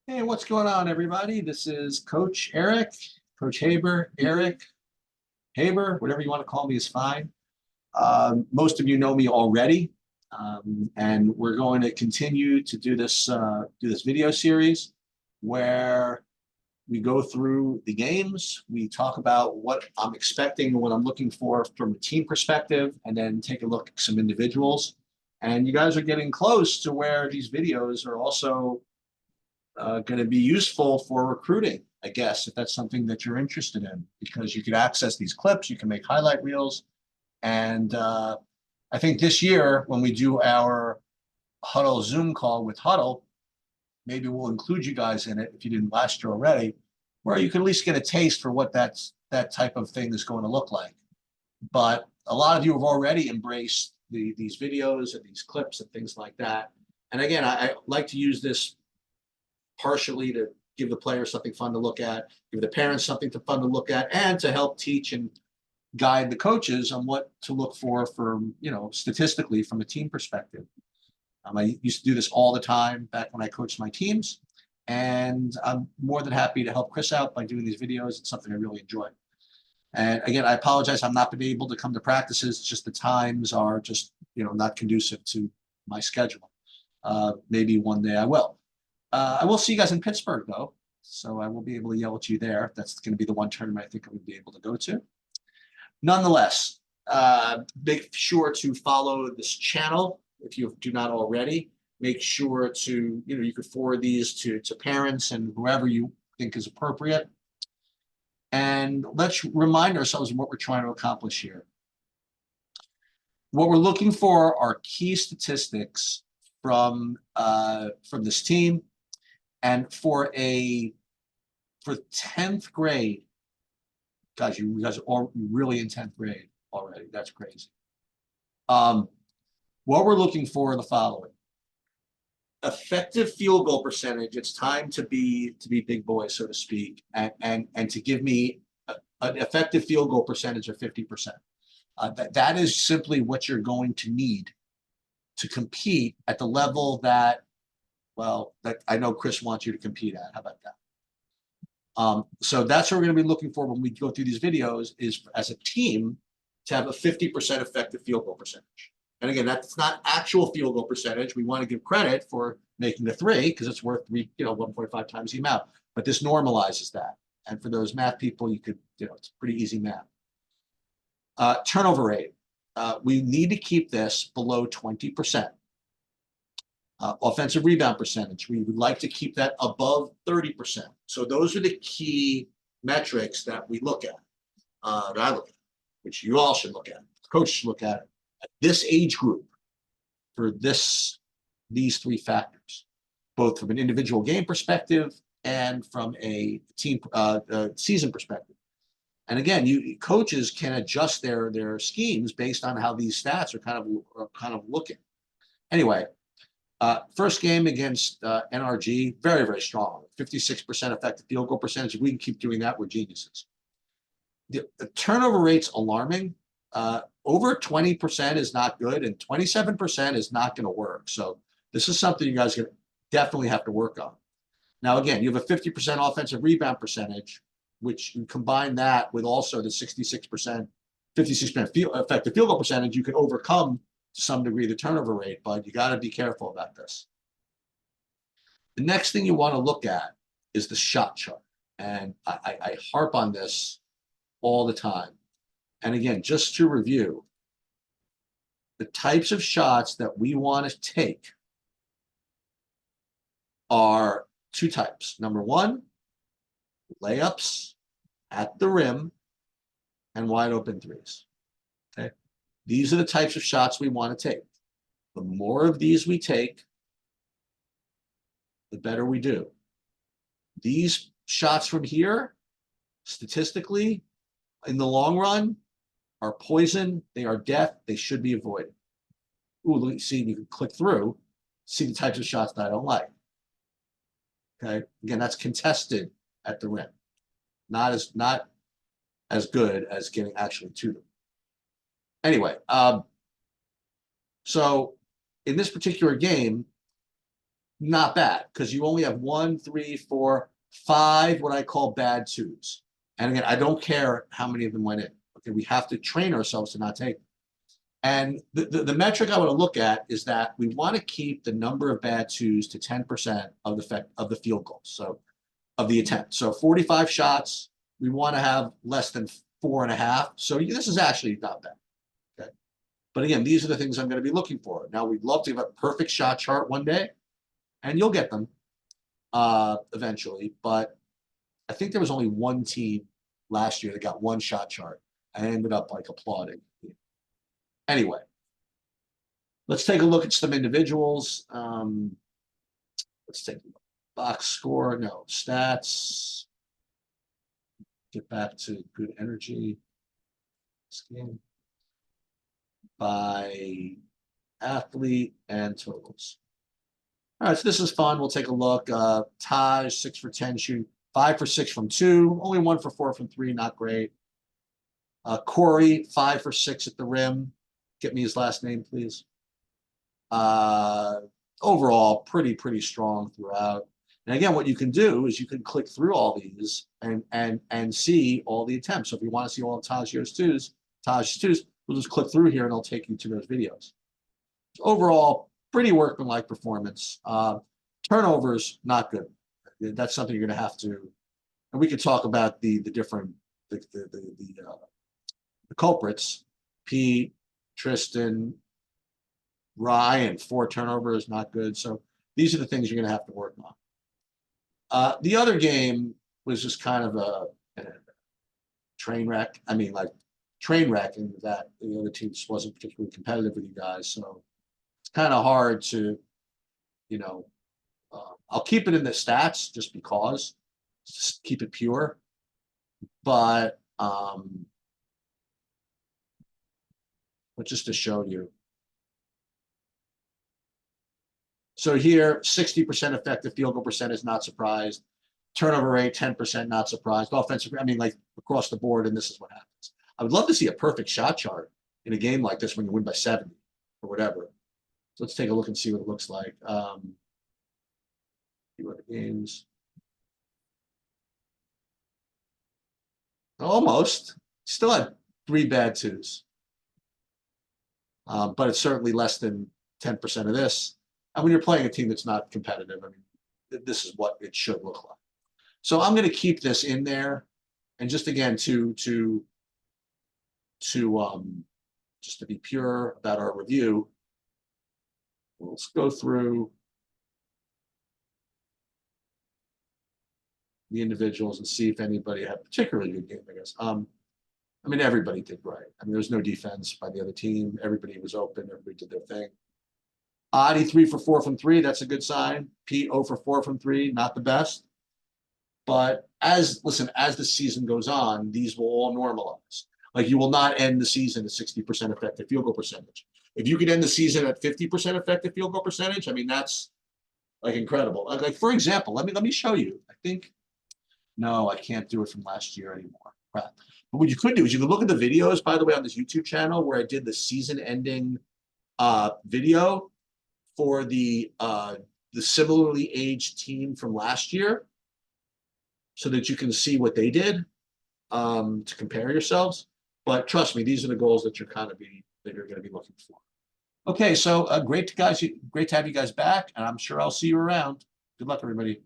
Hey, what's going on, everybody? This is Coach Eric, Coach Haber, Eric, Haber, whatever you want to call me is fine. Most of you know me already, and we're going to continue to do this video series where we go through the games, we talk about what I'm expecting, what I'm looking for from a team perspective, and then take a look at some individuals. And you guys are getting close to where these videos are also going to be useful for recruiting, I guess, if that's something that you're interested in, because you can access these clips, you can make highlight reels. And I think this year, when we do our Huddle Zoom call with Huddle, maybe we'll include you guys in it if you didn't last year already, where you can at least get a taste for what that type of thing is going to look like. But a lot of you have already embraced these videos and these clips and things like that. And again, I like to use this partially to give the players something fun to look at, give the parents something fun to look at, and to help teach and guide the coaches on what to look for, statistically from a team perspective. I used to do this all the time back when I coached my teams, and I'm more than happy to help Chris out by doing these videos. It's something I really enjoy. And again, I apologize, I'm not been able to come to practices. Just the times are just not conducive to my schedule. Maybe one day I will. I will see you guys in Pittsburgh, though, so I will be able to yell at you there. That's going to be the one tournament I think I'm going to be able to go to. Nonetheless, make sure to follow this channel if you do not already. Make sure to, you could forward these to parents and whoever you think is appropriate. And let's remind ourselves of what we're trying to accomplish here. What we're looking for are key statistics from this team. And for 10th grade, guys, you guys are all really in 10th grade already. That's crazy. What we're looking for are the following: effective field goal percentage. It's time to be big boys, so to speak, and to give me an effective field goal percentage of 50%. That is simply what you're going to need to compete at the level that I know Chris wants you to compete at. How about that? So that's what we're going to be looking for when we go through these videos, is as a team to have a 50% effective field goal percentage. And again, that's not actual field goal percentage. We want to give credit for making the three because it's worth 1.5 times the amount. But this normalizes that. And for those math people, you could, it's pretty easy math. Turnover rate. We need to keep this below 20%. Offensive rebound percentage, we would like to keep that above 30%. So those are the key metrics that we look at, that I look at, which you all should look at. Coaches should look at this age group for these three factors, both from an individual game perspective and from a team season perspective. And again, coaches can adjust their schemes based on how these stats are kind of looking. Anyway. First game against NRG, very, very strong. 56% effective field goal percentage. If we can keep doing that, we're geniuses. The turnover rate's alarming. Over 20% is not good, and 27% is not going to work. So this is something you guys definitely have to work on. Now, again, you have a 50% offensive rebound percentage, which you combine that with also the 56%, 56% effective field goal percentage, you can overcome to some degree the turnover rate, but you got to be careful about this. The next thing you want to look at is the shot chart. And I harp on this all the time. And again, just to review, the types of shots that we want to take are two types. Number one, layups at the rim and wide open threes. Okay. These are the types of shots we want to take. The more of these we take, the better we do. These shots from here, statistically, in the long run, are poison. They are death. They should be avoided. Ooh, see, you can click through, see the types of shots that I don't like. Okay, again, that's contested at the rim. Not as good as getting actually to them. Anyway, so in this particular game, not bad, because you only have 1, 3, 4, 5, what I call bad twos. And again, I don't care how many of them went in. Okay, we have to train ourselves to not take them. And the metric I want to look at is that we want to keep the number of bad twos to 10% of the field goals. So of the attempt. So 45 shots, we want to have less than 4.5. So this is actually not bad. Okay. But again, these are the things I'm going to be looking for. Now, we'd love to have a perfect shot chart one day, and you'll get them eventually. But I think there was only one team last year that got one shot chart. I ended up like applauding. Anyway, let's take a look at some individuals. Let's take a look. Box score, no. Stats. Get back to good energy. Scan. By athlete and totals. All right, so this is fun. We'll take a look. Taj, 6 for 10 shooting, 5 for 6 from 2, only 1 for 4 from 3, not great. Corey, 5 for 6 at the rim. Get me his last name, please. Overall, pretty strong throughout. And again, what you can do is you can click through all these and see all the attempts. So if you want to see all of Taj's twos, we'll just click through here and it'll take you to those videos. So overall, pretty workmanlike performance. Turnovers, not good. That's something you're going to have to. And we could talk about the different the culprits. Pete, Tristan, Ryan, 4 turnovers, not good. So these are the things you're going to have to work on. The other game was just kind of a train wreck. I mean, like train wreck, in that the other team just wasn't particularly competitive with you guys. So it's kind of hard to, I'll keep it in the stats just because, just keep it pure. But just to show you. So here, 60% effective field goal percentage, not surprised. Turnover rate, 10%, not surprised. Offensive, I mean, like across the board, and this is what happens. I would love to see a perfect shot chart in a game like this when you win by 70 or whatever. So let's take a look and see what it looks like. Few other games. Almost. Still had 3 bad twos. But it's certainly less than 10% of this. And when you're playing a team that's not competitive, I mean, this is what it should look like. So I'm going to keep this in there, and just again just to be pure about our review, let's go through the individuals and see if anybody had a particularly good game. I guess. I mean, everybody did right. I mean, there was no defense by the other team. Everybody was open. Everybody did their thing. Adi 3 for 4 from 3. That's a good sign. Pete 0 for 4 from 3. Not the best. But as the season goes on, these will all normalize. Like, you will not end the season at 60% effective field goal percentage. If you could end the season at 50% effective field goal percentage, I mean, that's like incredible. Like for example, let me show you. I think, no, I can't do it from last year anymore. Crap. But what you could do is you could look at the videos, by the way, on this YouTube channel where I did the season-ending video for the similarly aged team from last year, so that you can see what they did to compare yourselves. But trust me, these are the goals that you're going to be looking for. Okay, so great to have you guys back, and I'm sure I'll see you around. Good luck, everybody.